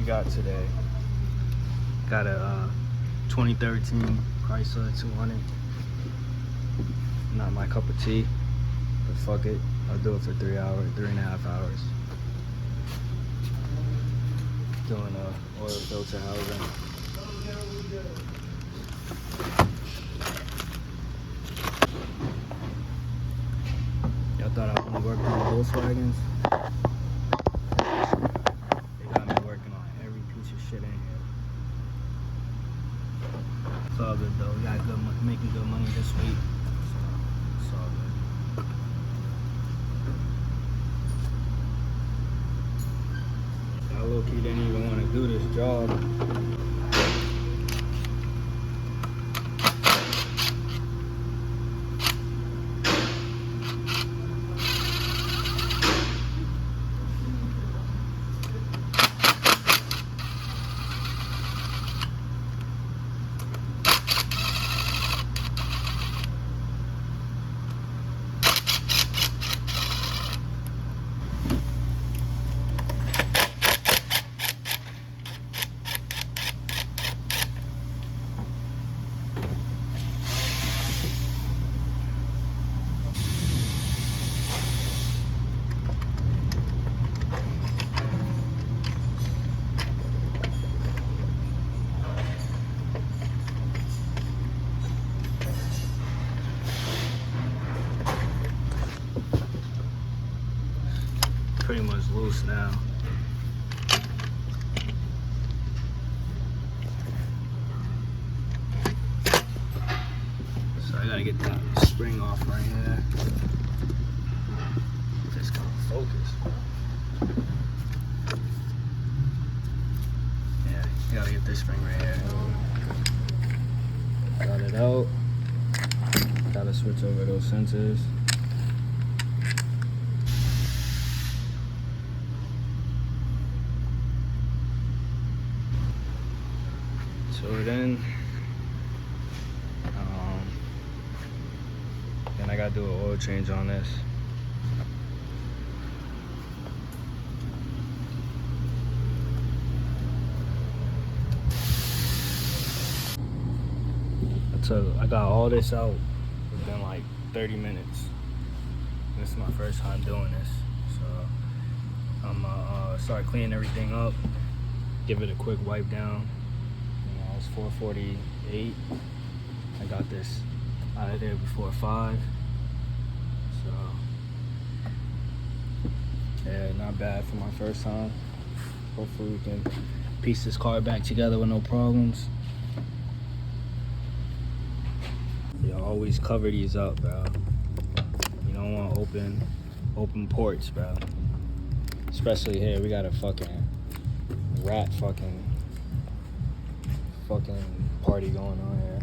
got today. Got a 2013 Chrysler 200. Not my cup of tea, but fuck it. I'll do it for 3.5 hours. Doing a oil filter housing. Y'all thought I was gonna work on Volkswagens? They got me working on every piece of shit in here. It's all good though. We got making good money this week. So it's all good. I low-key didn't even want to do this job. Pretty much loose now. So I gotta get that spring off right here. Just gotta focus. Yeah, you gotta get this spring right here. Got it out. Gotta switch over those sensors. So then I gotta do an oil change on this. I got all this out within like 30 minutes. This is my first time doing this, so I'm gonna start cleaning everything up, give it a quick wipe down. It's 4:48. I got this out of there before 5. So yeah, not bad for my first time. Hopefully we can piece this car back together with no problems. You always cover these up, bro. You don't want open ports, bro. Especially here, we got a fucking rat fucking party going on here.